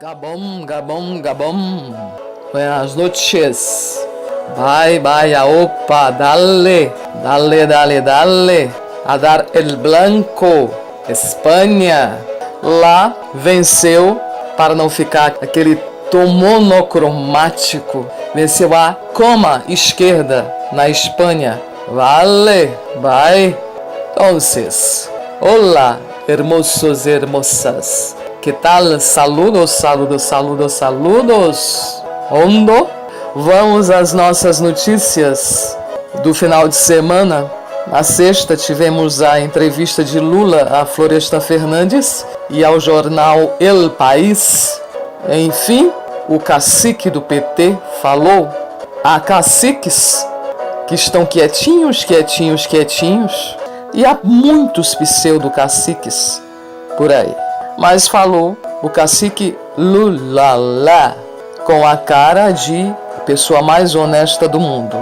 Gabón, Gabón, Gabón. Buenas noches. Bye, bye, opa, dale, dale, dale, dale. A dar el blanco. Espanha. Lá venceu, para não ficar aquele tom monocromático, venceu a coma esquerda na Espanha. Vale, bye. Entonces, hola, hermosos e hermosas. Que tal? Saludos, saludos, saludos, saludos. Ondo. Vamos às nossas notícias do final de semana. Na sexta tivemos a entrevista de Lula a Floresta Fernandes e ao jornal El País. Enfim, o cacique do PT falou. Há caciques que estão quietinhos, quietinhos, quietinhos, e há muitos pseudo-caciques por aí. Mas falou o cacique Lula com a cara de pessoa mais honesta do mundo.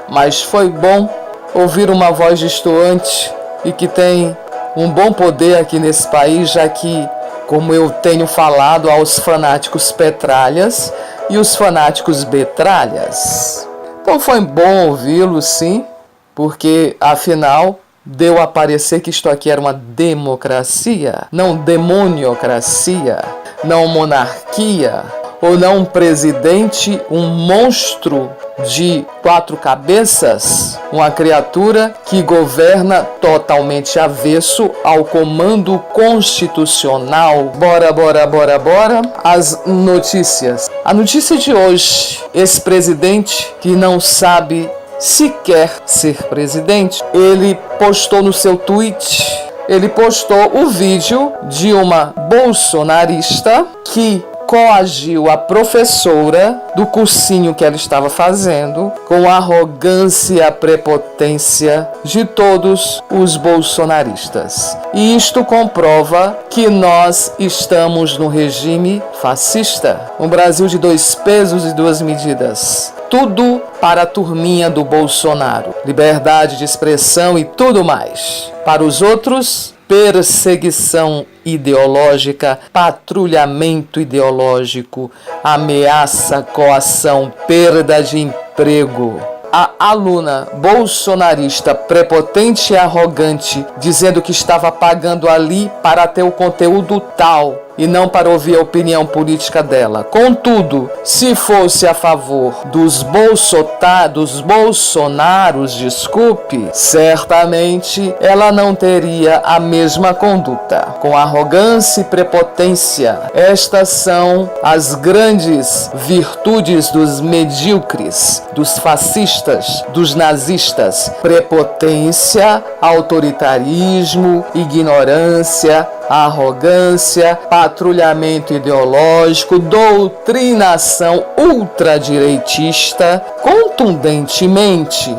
Mas foi bom ouvir uma voz distoante e que tem um bom poder aqui nesse país, já que, como eu tenho falado aos fanáticos petralhas e os fanáticos betralhas. Então foi bom ouvi-lo, sim, porque afinal deu a parecer que isto aqui era uma democracia, não demoniocracia, não monarquia, ou não um presidente, um monstro de 4 cabeças, uma criatura que governa totalmente avesso ao comando constitucional. Bora, bora, bora, bora. As notícias. A notícia de hoje, esse presidente que não sabe sequer ser presidente, ele postou no seu tweet, ele postou o vídeo de uma bolsonarista que coagiu a professora do cursinho que ela estava fazendo com a arrogância e a prepotência de todos os bolsonaristas. E isto comprova que nós estamos no regime fascista, um Brasil de 2 pesos e 2 medidas. Tudo para a turminha do Bolsonaro. Liberdade de expressão e tudo mais. Para os outros, perseguição ideológica, patrulhamento ideológico, ameaça, coação, perda de emprego. A aluna bolsonarista prepotente e arrogante dizendo que estava pagando ali para ter o conteúdo tal e não para ouvir a opinião política dela. Contudo, se fosse a favor dos bolsonaros, certamente ela não teria a mesma conduta. Com arrogância e prepotência, estas são as grandes virtudes dos medíocres, dos fascistas, dos nazistas. Prepotência, autoritarismo, ignorância, arrogância, patrulhamento ideológico, doutrinação ultradireitista. Contundentemente,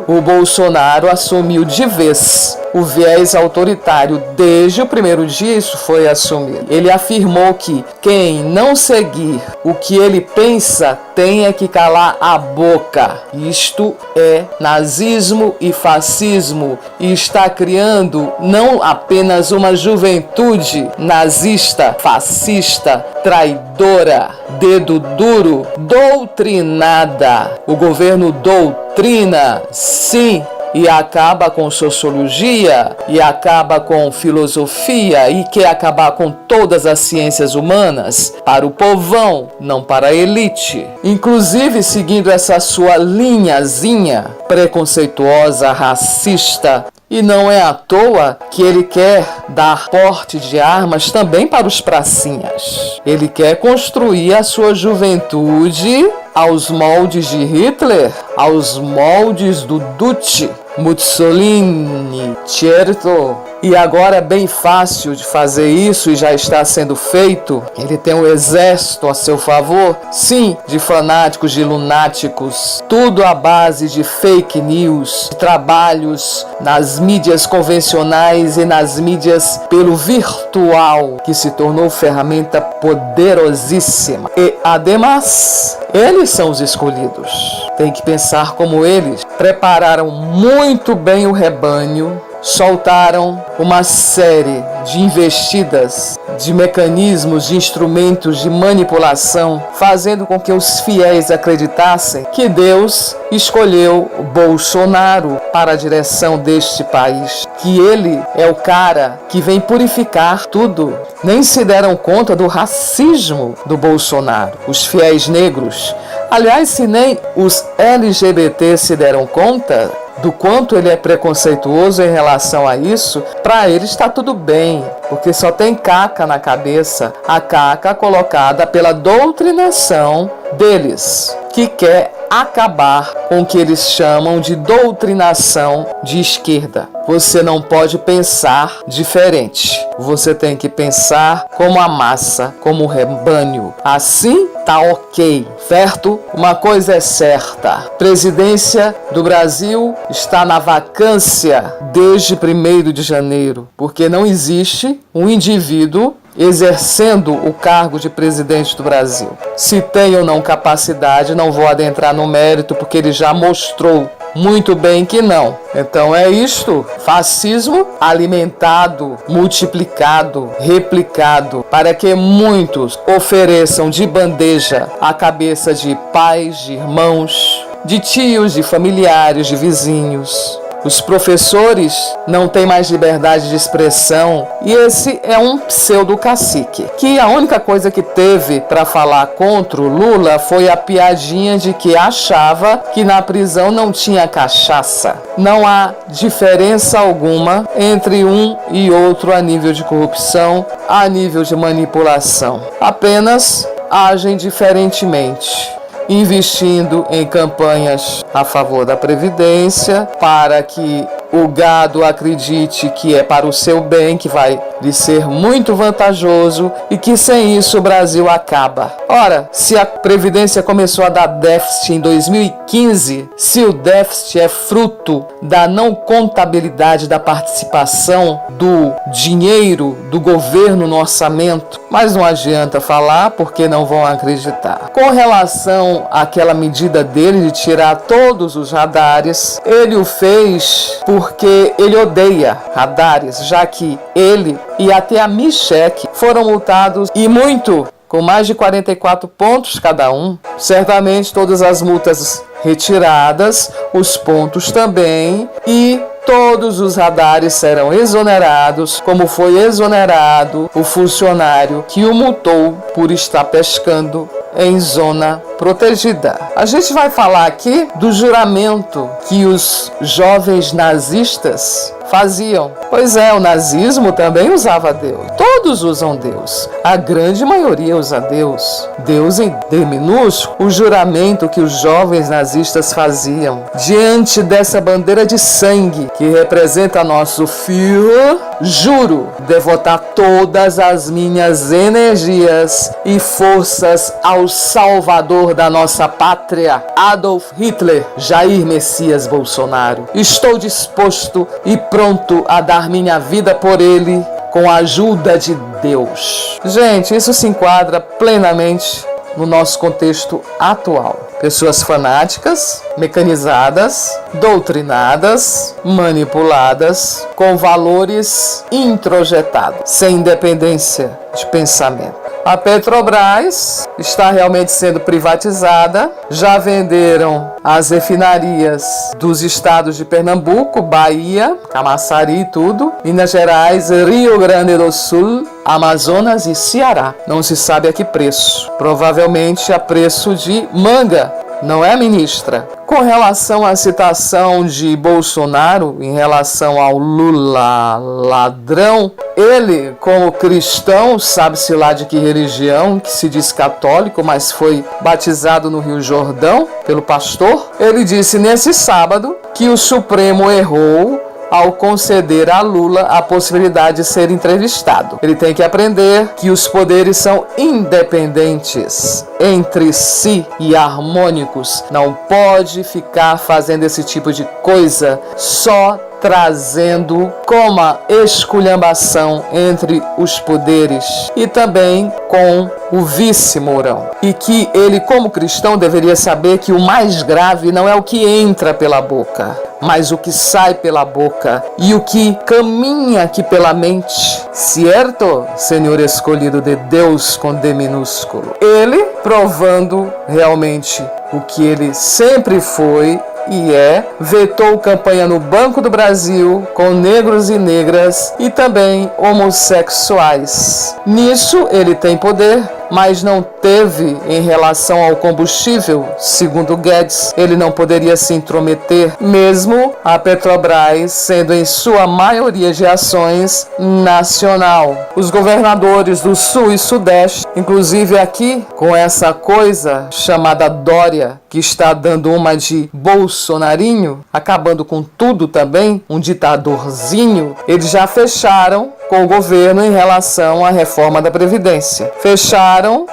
o Bolsonaro, assumiu de vez o viés autoritário. Desde o primeiro dia isso foi assumido. Ele afirmou que quem não seguir o que ele pensa tem que calar a boca. Isto é nazismo e fascismo, e está criando não apenas uma juventude nazista, fascista, traidora, dedo duro, doutrinada. O governo doutrina, sim, e acaba com sociologia, e acaba com filosofia, e quer acabar com todas as ciências humanas, para o povão, não para a elite. Inclusive, seguindo essa sua linhazinha preconceituosa, racista, e não é à toa que ele quer dar porte de armas também para os pracinhas. Ele quer construir a sua juventude aos moldes de Hitler, aos moldes do Duce, Mussolini, certo? E agora é bem fácil de fazer isso e já está sendo feito. Ele tem um exército a seu favor, sim, de fanáticos, de lunáticos, tudo à base de fake news, de trabalhos nas mídias convencionais e nas mídias pelo virtual, que se tornou ferramenta poderosíssima. E, ademais, eles são os escolhidos. Tem que pensar como eles. Prepararam muito bem o rebanho soltaram uma série de investidas, de mecanismos, de instrumentos de manipulação, fazendo com que os fiéis acreditassem que Deus escolheu Bolsonaro para a direção deste país, que ele é o cara que vem purificar tudo. Nem se deram conta do racismo do Bolsonaro, os fiéis negros. Aliás, se nem os LGBT se deram conta do quanto ele é preconceituoso em relação a isso, para ele está tudo bem, porque só tem caca na cabeça, a caca colocada pela doutrinação deles, que quer acabar com o que eles chamam de doutrinação de esquerda. Você não pode pensar diferente. Você tem que pensar como a massa, como o rebanho. Assim tá ok, certo? Uma coisa é certa. Presidência do Brasil está na vacância desde 1º de janeiro, porque não existe um indivíduo exercendo o cargo de presidente do Brasil. Se tem ou não capacidade, não vou adentrar no mérito, porque ele já mostrou muito bem que não. Então é isto, fascismo alimentado, multiplicado, replicado, para que muitos ofereçam de bandeja a cabeça de pais, de irmãos, de tios, de familiares, de vizinhos. Os professores não têm mais liberdade de expressão e esse é um pseudo-cacique, que a única coisa que teve para falar contra o Lula foi a piadinha de que achava que na prisão não tinha cachaça. Não há diferença alguma entre um e outro a nível de corrupção, a nível de manipulação. Apenas agem diferentemente, investindo em campanhas a favor da Previdência, para que o gado acredite que é para o seu bem, que vai lhe ser muito vantajoso e que sem isso o Brasil acaba. Ora, se a Previdência começou a dar déficit em 2015, se o déficit é fruto da não contabilidade da participação do dinheiro do governo no orçamento, mas não adianta falar porque não vão acreditar. Com relação àquela medida dele de tirar todos os radares, ele o fez porque ele odeia radares, já que ele e até a Michec foram multados e muito, com mais de 44 pontos cada um. Certamente todas as multas retiradas, os pontos também, e todos os radares serão exonerados, como foi exonerado o funcionário que o multou por estar pescando em zona protegida. A gente vai falar aqui do juramento que os jovens nazistas faziam. Pois é, o nazismo também usava Deus. Todos usam Deus. A grande maioria usa Deus. Deus em D minúsculo. O juramento que os jovens nazistas faziam diante dessa bandeira de sangue que representa nosso Führer: juro devotar todas as minhas energias e forças ao Salvador da nossa pátria, Adolf Hitler, Jair Messias Bolsonaro. Estou disposto e pronto a dar minha vida por ele, com a ajuda de Deus. Gente, isso se enquadra plenamente no nosso contexto atual. Pessoas fanáticas, mecanizadas, doutrinadas, manipuladas, com valores introjetados, sem independência de pensamento. A Petrobras está realmente sendo privatizada. Já venderam as refinarias dos estados de Pernambuco, Bahia, Camaçari e tudo, Minas Gerais, Rio Grande do Sul, Amazonas e Ceará. Não se sabe a que preço. Provavelmente a preço de manga, não é, ministra? Com relação à citação de Bolsonaro em relação ao Lula ladrão, ele, como cristão, sabe-se lá de que religião, que se diz católico, mas foi batizado no Rio Jordão pelo pastor, ele disse nesse sábado que o Supremo errou ao conceder a Lula a possibilidade de ser entrevistado. Ele tem que aprender que os poderes são independentes entre si e harmônicos. Não pode ficar fazendo esse tipo de coisa só trazendo como a esculhambação entre os poderes e também com o vice Mourão. E que ele, como cristão, deveria saber que o mais grave não é o que entra pela boca, mas o que sai pela boca e o que caminha aqui pela mente. Certo, Senhor escolhido de Deus com D minúsculo. Ele provando realmente o que ele sempre foi e vetou campanha no Banco do Brasil com negros e negras e também homossexuais. Nisso ele tem poder, mas não teve em relação ao combustível. Segundo Guedes, ele não poderia se intrometer, mesmo a Petrobras sendo em sua maioria de ações nacional. Os governadores do Sul e Sudeste, inclusive aqui com essa coisa chamada Dória, que está dando uma de bolsonarinho, acabando com tudo também, um ditadorzinho, eles já fecharam com o governo em relação à reforma da Previdência. Fecharam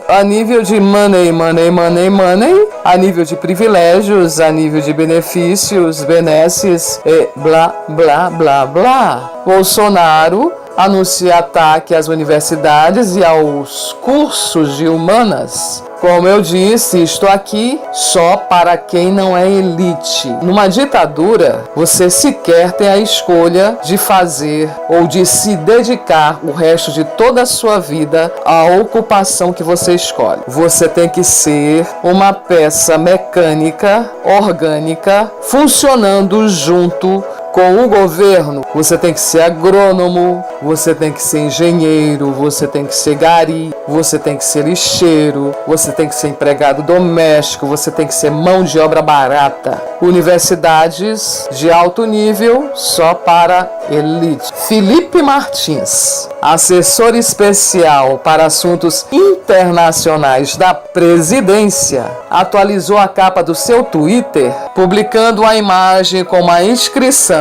a nível de money, a nível de privilégios, a nível de benefícios, benesses e blá, blá, blá, blá. Bolsonaro anuncia ataque às universidades e aos cursos de humanas. Como eu disse, estou aqui só para quem não é elite. Numa ditadura, você sequer tem a escolha de fazer ou de se dedicar o resto de toda a sua vida à ocupação que você escolhe. Você tem que ser uma peça mecânica, orgânica, funcionando junto com o governo. Você tem que ser agrônomo, você tem que ser engenheiro, você tem que ser gari, você tem que ser lixeiro, você tem que ser empregado doméstico, você tem que ser mão de obra barata. Universidades de alto nível só para elite. Felipe Martins, assessor especial para assuntos internacionais da presidência, atualizou a capa do seu Twitter, publicando a imagem com uma inscrição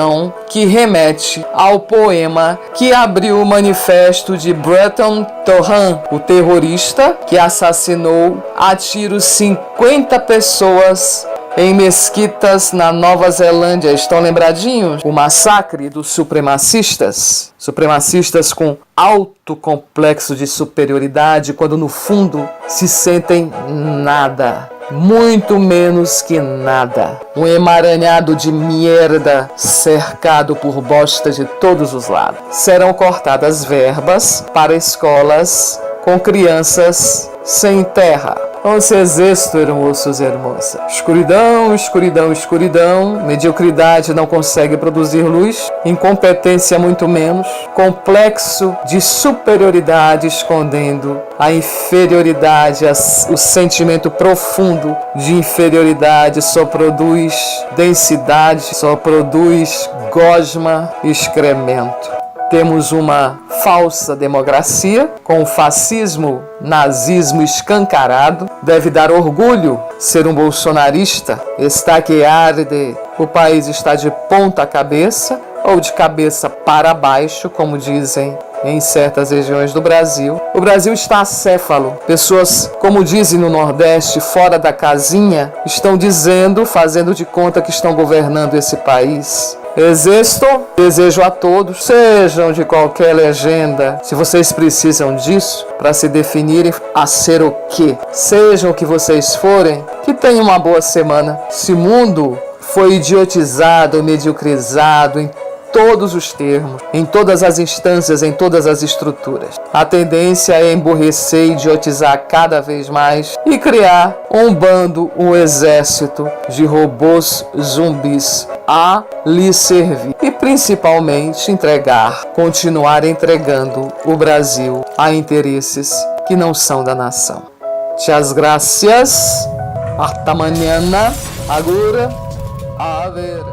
que remete ao poema que abriu o manifesto de Breton Torrent, o terrorista que assassinou a tiros 50 pessoas em mesquitas na Nova Zelândia. Estão lembradinhos? O massacre dos supremacistas? Supremacistas com alto complexo de superioridade, quando no fundo se sentem nada. Muito menos que nada. Um emaranhado de merda cercado por bosta de todos os lados. Serão cortadas verbas para escolas com crianças sem terra. Entonces esto, hermosos e hermosas. Escuridão, escuridão, escuridão. Mediocridade não consegue produzir luz. Incompetência muito menos. Complexo de superioridade escondendo a inferioridade. O sentimento profundo de inferioridade só produz densidade, só produz gosma e excremento. Temos uma falsa democracia, com o fascismo, nazismo escancarado. Deve dar orgulho ser um bolsonarista. Está que arde. O país está de ponta cabeça, ou de cabeça para baixo, como dizem em certas regiões do Brasil. O Brasil está acéfalo. Pessoas, como dizem no Nordeste, fora da casinha, estão dizendo, fazendo de conta que estão governando esse país. Desejo a todos, sejam de qualquer legenda, se vocês precisam disso para se definirem a ser o quê, sejam o que vocês forem, que tenham uma boa semana. Esse mundo foi idiotizado, mediocrizado em todos os termos, em todas as instâncias, em todas as estruturas. A tendência é emborrecer e idiotizar cada vez mais e criar um bando, um exército de robôs zumbis a lhe servir e principalmente continuar entregando o Brasil a interesses que não são da nação. Muchas gracias. Hasta mañana. Agora, a ver.